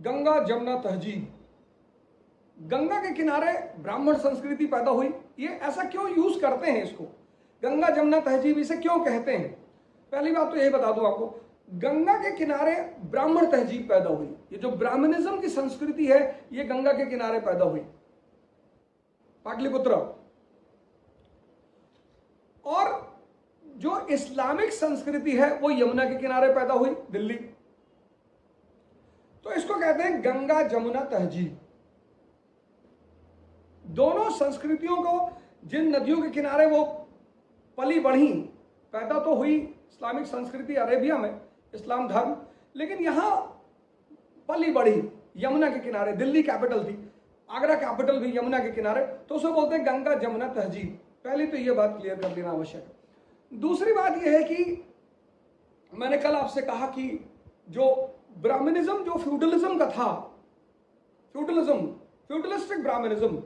गंगा जमुना तहजीब, गंगा के किनारे ब्राह्मण संस्कृति पैदा हुई। ये ऐसा क्यों यूज करते हैं इसको, गंगा जमुना तहजीब इसे क्यों कहते हैं? पहली बात तो यही बता दूं आपको, गंगा के किनारे ब्राह्मण तहजीब पैदा हुई। ये जो ब्राह्मणिज्म की संस्कृति है ये गंगा के किनारे पैदा हुई, पाटलिपुत्र। और जो इस्लामिक संस्कृति है वो यमुना के किनारे पैदा हुई, दिल्ली। तो इसको कहते हैं गंगा जमुना तहजीब। दोनों संस्कृतियों को, जिन नदियों के किनारे वो पली बढ़ी, पैदा तो हुई इस्लामिक संस्कृति अरेबिया में, इस्लाम धर्म, लेकिन यहां पली बढ़ी यमुना के किनारे। दिल्ली कैपिटल थी, आगरा कैपिटल भी यमुना के किनारे, तो उसे बोलते हैं गंगा जमुना तहजीब। पहले तो यह बात क्लियर कर लेना आवश्यक है। दूसरी बात यह है कि मैंने कल आपसे कहा कि जो ब्राह्मणिज्म, जो फ्यूडलिज्म का था, फ्यूडलिस्टिक ब्राह्मणिज्म,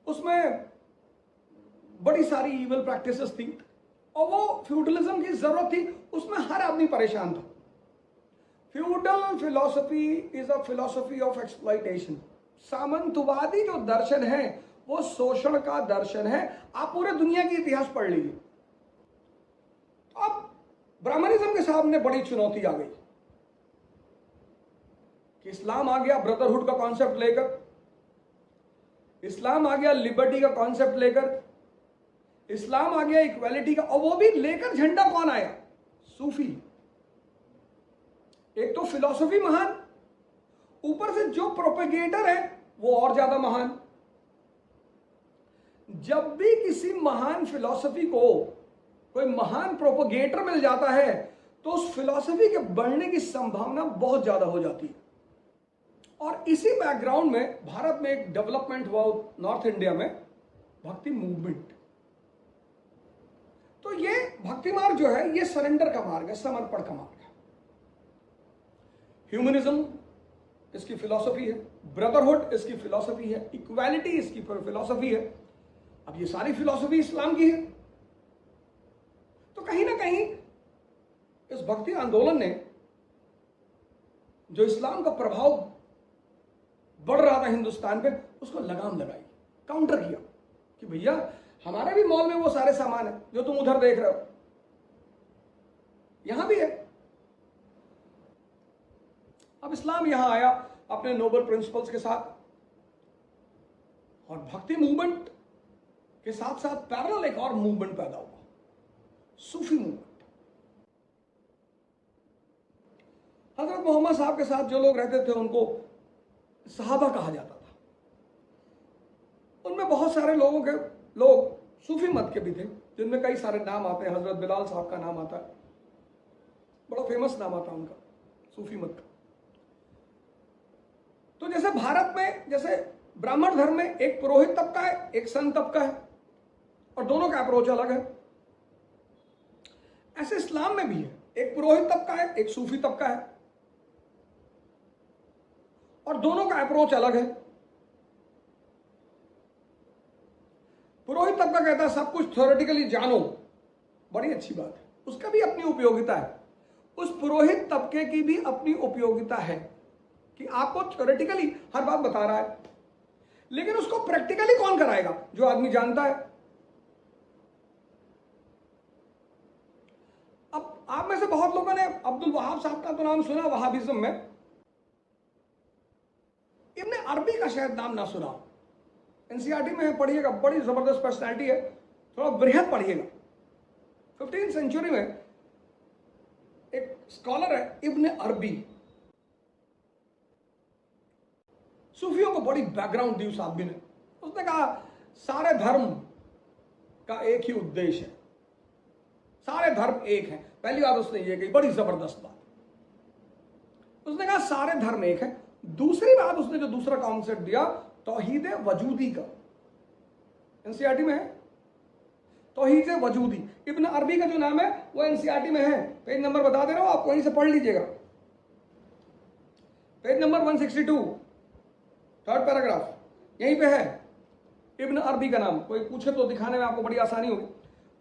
उसमें बड़ी सारी इविल प्रैक्टिसेस थी और वो फ्यूडलिज्म की जरूरत थी, उसमें हर आदमी परेशान था। Feudal philosophy is a philosophy of exploitation. सामंतवादी जो दर्शन है वो शोषण का दर्शन है। आप पूरे दुनिया की इतिहास पढ़ लीजिए। तो अब ब्राह्मणिज्म के सामने बड़ी चुनौती आ गई कि इस्लाम आ गया ब्रदरहुड का कॉन्सेप्ट लेकर, इस्लाम आ गया लिबर्टी का कॉन्सेप्ट लेकर, इस्लाम आ गया इक्वालिटी का, और वो भी लेकर झंडा कौन आया? सूफी। एक तो फिलॉसफी महान, ऊपर से जो प्रोपेगेटर है वो और ज्यादा महान। जब भी किसी महान फिलॉसफी को कोई महान प्रोपेगेटर मिल जाता है तो उस फिलॉसफी के बढ़ने की संभावना बहुत ज्यादा हो जाती है। और इसी बैकग्राउंड में भारत में एक डेवलपमेंट हुआ नॉर्थ इंडिया में, भक्ति मूवमेंट। तो ये भक्ति मार्ग जो है ये सरेंडर का मार्ग है, समर्पण का मार्ग है। ह्यूमनिज्म इसकी फिलॉसफी है, ब्रदरहुड इसकी फिलॉसफी है, इक्वालिटी इसकी फिलॉसफी है। अब ये सारी फिलॉसफी इस्लाम की है। तो कहीं ना कहीं इस भक्ति आंदोलन ने जो इस्लाम का प्रभाव बढ़ रहा था हिंदुस्तान पे, उसको लगाम लगाई, काउंटर किया कि भैया हमारे भी मॉल में वो सारे सामान है जो तुम उधर देख रहे हो, यहां भी है। अब इस्लाम यहां आया अपने नोबल प्रिंसिपल्स के साथ, और भक्ति मूवमेंट के साथ साथ पैरेलल एक और मूवमेंट पैदा हुआ, सूफी मूवमेंट। हजरत मोहम्मद साहब के साथ जो लोग रहते थे उनको सहाबा कहा जाता था। उनमें बहुत सारे लोग सूफी मत के भी थे, जिनमें कई सारे नाम आते हैं। हजरत बिलाल साहब का नाम आता है, बड़ा फेमस नाम आता है उनका, सूफी मत का। तो जैसे भारत में, जैसे ब्राह्मण धर्म में एक पुरोहित तबका है, एक संत तबका है, और दोनों का अप्रोच अलग है। ऐसे इस्लाम में भी है, एक पुरोहित तबका है, एक सूफी तबका है, और दोनों का अप्रोच अलग है। पुरोहित तबका कहता है सब कुछ थ्योरेटिकली जानो, बड़ी अच्छी बात है, उसका भी अपनी उपयोगिता है। उस पुरोहित तबके की भी अपनी उपयोगिता है कि आपको थ्योरेटिकली हर बात बता रहा है, लेकिन उसको प्रैक्टिकली कौन कराएगा? जो आदमी जानता है। अब आप में से बहुत लोगों ने अब्दुल वहाब साहब का तो नाम सुना वहाबिज्म में, इब्ने अरबी का शायद नाम ना सुना। एनसीईआरटी में पढ़िएगा, बड़ी जबरदस्त पर्सनैलिटी है, थोड़ा बृहद पढ़िएगा। 15वीं सेंचुरी में एक स्कॉलर है इब्ने अरबी, सूफियों को बड़ी बैकग्राउंड दी उस आदमी ने। उसने कहा सारे धर्म का एक ही उद्देश्य है, सारे धर्म एक हैं। पहली बात उसने ये कही, बड़ी जबरदस्त बात। उसने कहा सारे धर्म एक है। दूसरी बात उसने जो दूसरा कॉन्सेप्ट दिया, तौहीद वजूदी का, एनसीईआरटी में है तौहीद वजूदी। इब्न अरबी का जो नाम है वो एनसीईआरटी में है, पेज नंबर बता दे रहा हूं, आप वहीं से पढ़ लीजिएगा। पेज नंबर 162, थर्ड पैराग्राफ, यहीं पे है इब्न अरबी का नाम। कोई पूछे तो दिखाने में आपको बड़ी आसानी होगी।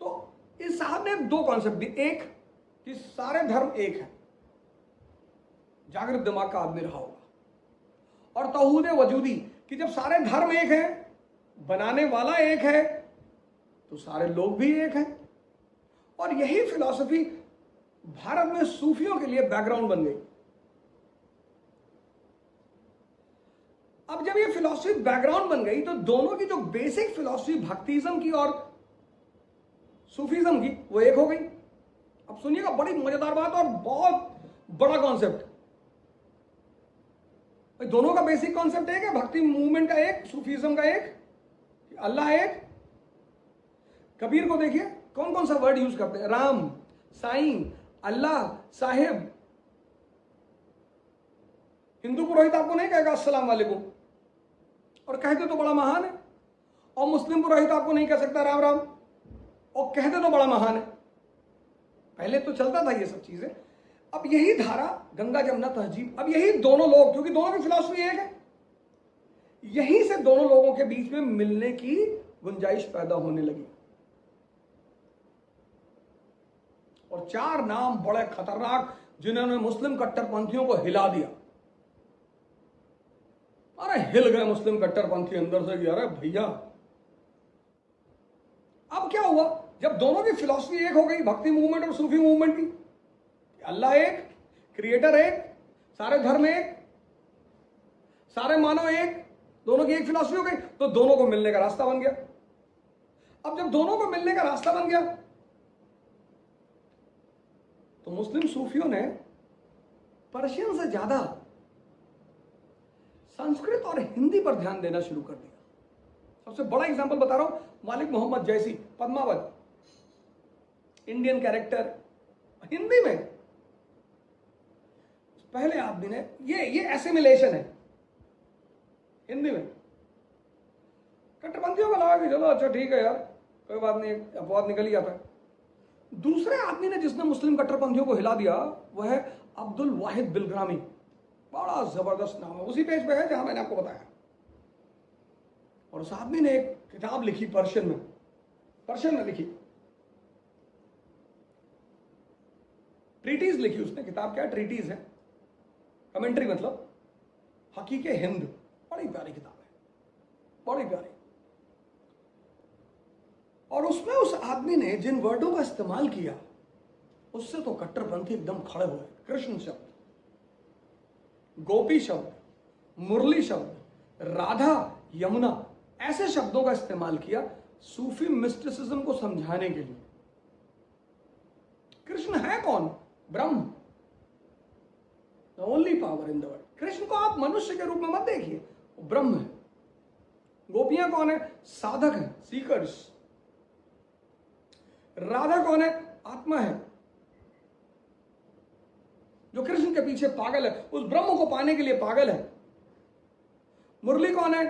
तो इस साहब ने दो कॉन्सेप्ट दिए, एक कि सारे धर्म एक है, जागृत दिमाग का आदमी रहा होगा, और तौहीद वजूदी कि जब सारे धर्म एक हैं, बनाने वाला एक है, तो सारे लोग भी एक हैं। और यही फिलॉसफी भारत में सूफियों के लिए बैकग्राउंड बन गई। अब जब ये फिलॉसफी बैकग्राउंड बन गई तो दोनों की जो बेसिक फिलॉसफी भक्तिज्म की और सूफीज्म की वो एक हो गई। अब सुनिएगा, बड़ी मजेदार बात और बहुत बड़ा कॉन्सेप्ट। दोनों का बेसिक कॉन्सेप्ट एक है, भक्ति मूवमेंट का एक, सूफीज्म का एक, अल्लाह एक। कबीर को देखिए कौन कौन सा वर्ड यूज करते हैं, राम, साईं, अल्लाह, साहिब। हिंदू पुरोहित आपको नहीं कहेगा अस्सलाम वालेकुम, और कहते तो बड़ा महान है। और मुस्लिम पुरोहित आपको नहीं कह सकता राम राम, और कहते तो बड़ा महान है। पहले तो चलता था ये सब चीजें। अब यही धारा गंगा जमुना तहजीब, अब यही दोनों लोग, क्योंकि दोनों की फिलॉसफी एक है, यहीं से दोनों लोगों के बीच में मिलने की गुंजाइश पैदा होने लगी। और चार नाम बड़े खतरनाक जिन्होंने मुस्लिम कट्टरपंथियों को हिला दिया। अरे हिल गए मुस्लिम कट्टरपंथी अंदर से कि अरे भैया। अब क्या हुआ जब दोनों की फिलॉसफी एक हो गई, भक्ति मूवमेंट और सूफी मूवमेंट की, अल्लाह एक, क्रिएटर एक, सारे धर्म एक, सारे मानव एक, दोनों की एक फिलॉसफी हो गई, तो दोनों को मिलने का रास्ता बन गया। अब जब दोनों को मिलने का रास्ता बन गया तो मुस्लिम सूफियों ने पर्शियन से ज्यादा संस्कृत और हिंदी पर ध्यान देना शुरू कर दिया। सबसे बड़ा एग्जांपल बता रहा हूं, मालिक मोहम्मद जैसी पद्मावत, इंडियन कैरेक्टर, हिंदी में पहले आदमी ने ये एसिमिलेशन है हिंदी में। कट्टरपंथियों को लगा कि चलो अच्छा ठीक है यार, कोई बात नहीं, अपवाद निकल ही जाता है। दूसरे आदमी ने जिसने मुस्लिम कट्टरपंथियों को हिला दिया वह है अब्दुल वाहिद बिलग्रामी। बड़ा जबरदस्त नाम है, उसी पेज पे है जहां मैंने आपको बताया। और उस आदमी ने एक किताब लिखी पर्शियन में लिखी, ट्रीटीज लिखी उसने। किताब क्या है? ट्रीटीज है, कमेंट्री मतलब, हकीके हिंद। बड़ी प्यारी किताब है, बड़ी प्यारी। और उसमें उस आदमी ने जिन वर्डों का इस्तेमाल किया उससे तो कट्टरपंथी एकदम खड़े हुए। कृष्ण शब्द, गोपी शब्द, मुरली शब्द, राधा, यमुना, ऐसे शब्दों का इस्तेमाल किया सूफी मिस्टिसिज्म को समझाने के लिए। कृष्ण है कौन? ब्रह्म, the only power in the world. Krishna को आप मनुष्य के रूप में मत देखिए, वो ब्रह्म है। गोपियां कौन है? साधक है, सीकर्स। राधा कौन है? आत्मा है, जो कृष्ण के पीछे पागल है, उस ब्रह्म को पाने के लिए पागल है। मुरली कौन है?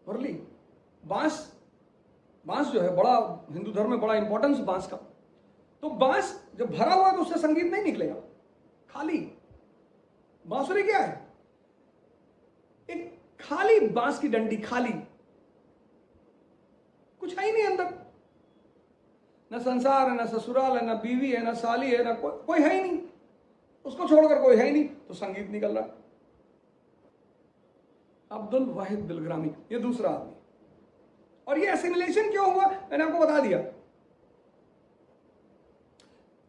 मुरली, बांस। बांस जो है बड़ा, हिंदू धर्म में बड़ा इंपॉर्टेंस बांस का। तो बांस जब भरा हुआ है तो उससे संगीत नहीं निकलेगा, खाली। बांसुरी क्या है? एक खाली बांस की डंडी, खाली, कुछ है ही नहीं अंदर। न संसार है, न ससुराल है, न बीवी है, न साली है, न कोई है ही नहीं। उसको छोड़कर कोई है ही नहीं, तो संगीत निकल रहा है। अब्दुल वाहिद बिलग्रामी, ये दूसरा आदमी। और ये एसिमिलेशन क्यों हुआ मैंने आपको बता दिया।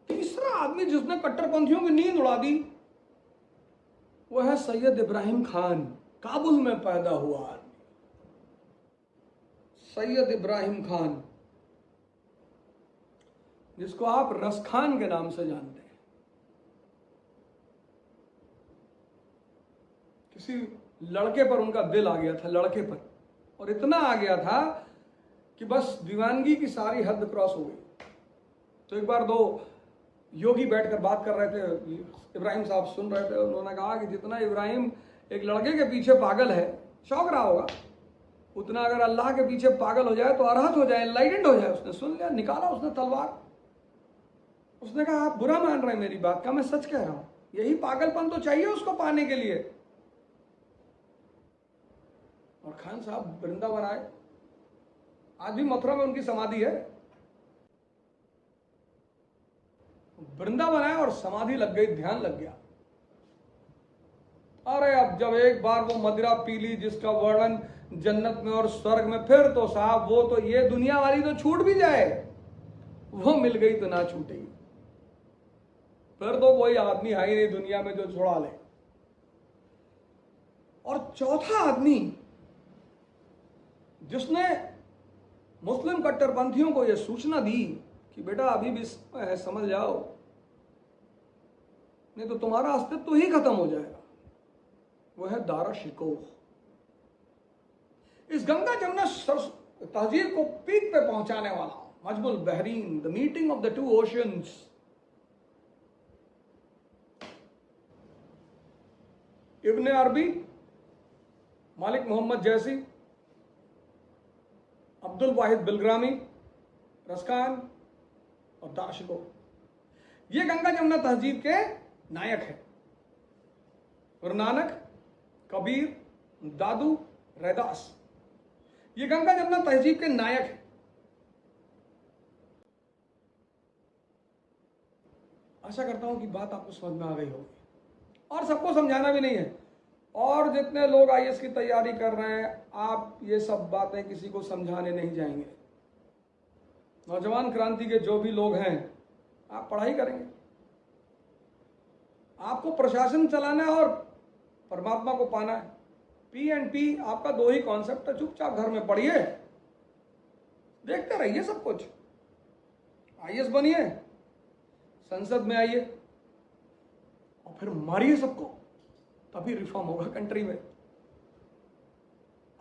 तीसरा आदमी जिसने कट्टरपंथियों की नींद उड़ा दी वह है सैयद इब्राहिम खान, काबुल में पैदा हुआ आदमी। सैयद इब्राहिम खान, जिसको आप रस खान के नाम से जानते हैं। किसी लड़के पर उनका दिल आ गया था, लड़के पर, और इतना आ गया था कि बस दीवानगी की सारी हद क्रॉस हो गई। तो एक बार दो योगी बैठकर बात कर रहे थे, इब्राहिम साहब सुन रहे थे। उन्होंने कहा कि जितना इब्राहिम एक लड़के के पीछे पागल है, शौक रहा होगा, उतना अगर अल्लाह के पीछे पागल हो जाए तो अरहत हो जाए, एनलाइटेंड हो जाए। उसने सुन लिया, निकाला उसने तलवार। उसने कहा आप बुरा मान रहे हैं मेरी बात का, मैं सच कह रहा हूं। यही पागलपन तो चाहिए उसको पाने के लिए। और खान साहब वृंदावन आए, आज भी मथुरा में उनकी समाधि है। वृंदावन आए और समाधि लग गई, ध्यान लग गया। अरे अब जब एक बार वो मदिरा पी ली जिसका वर्णन जन्नत में और स्वर्ग में, फिर तो साहब वो तो ये दुनिया वाली तो छूट भी जाए, वो मिल गई तो ना छूटेगी। फिर तो कोई आदमी है ही नहीं दुनिया में जो छुड़ा ले। और चौथा आदमी जिसने मुस्लिम कट्टरपंथियों को यह सूचना दी कि बेटा अभी भी समय है, समझ जाओ, नहीं तो तुम्हारा अस्तित्व तो ही खत्म हो जाएगा, वो है दारा शिकोह। इस गंगा जमुना तहजीब को पीक पे पहुंचाने वाला Majmaul Bahrain, the meeting of the two oceans, Ibn Arabi, Malik Mohammad जैसी, अब्दुल वाहिद बिलग्रामी, रस्कान और दारा शिकोह, ये गंगा जमुना तहजीब के नायक है। गुरु नानक, कबीर, दादू, रैदास, ये गंगा जमुना तहजीब के नायक है। आशा करता हूं कि बात आपको समझ में आ गई होगी, और सबको समझाना भी नहीं है। और जितने लोग आईएएस की तैयारी कर रहे हैं, आप ये सब बातें किसी को समझाने नहीं जाएंगे। नौजवान क्रांति के जो भी लोग हैं, आप पढ़ाई करेंगे, आपको प्रशासन चलाना है और परमात्मा को पाना है। P&P आपका दो ही कॉन्सेप्ट है, चुपचाप घर में पढ़िए, देखते रहिए सब कुछ, आईएएस बनिए, संसद में आइए और फिर मारिए सबको, तभी रिफॉर्म होगा कंट्री में।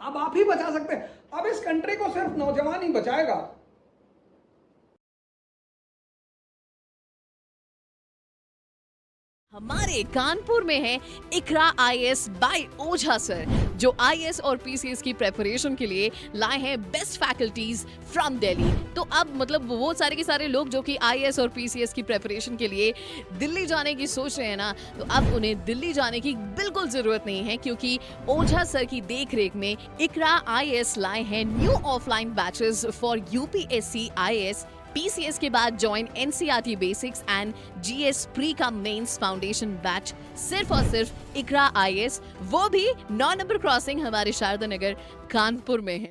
अब आप ही बचा सकते हैं। अब इस कंट्री को सिर्फ नौजवान ही बचाएगा। हमारे कानपुर में है इकरा आईएएस बाय ओझा सर, जो आईएएस और पीसीएस की प्रेपरेशन के लिए लाए हैं बेस्ट फैकल्टीज फ्रॉम दिल्ली। तो अब मतलब वो सारे के सारे लोग जो कि आईएएस और पीसीएस की प्रेपरेशन के लिए दिल्ली जाने की सोच रहे हैं ना, तो अब उन्हें दिल्ली जाने की बिल्कुल जरूरत नहीं है, क्योंकि ओझा सर की देखरेख में इकरा आईएएस लाए हैं new offline batches for UPSC IAS PCS के बाद join NCERT basics and GS pre का मेंस फाउंडेशन बैच सिर्फ और सिर्फ इकरा आईएएस, वो भी 9 नंबर क्रॉसिंग हमारे शारदा नगर कानपुर में है।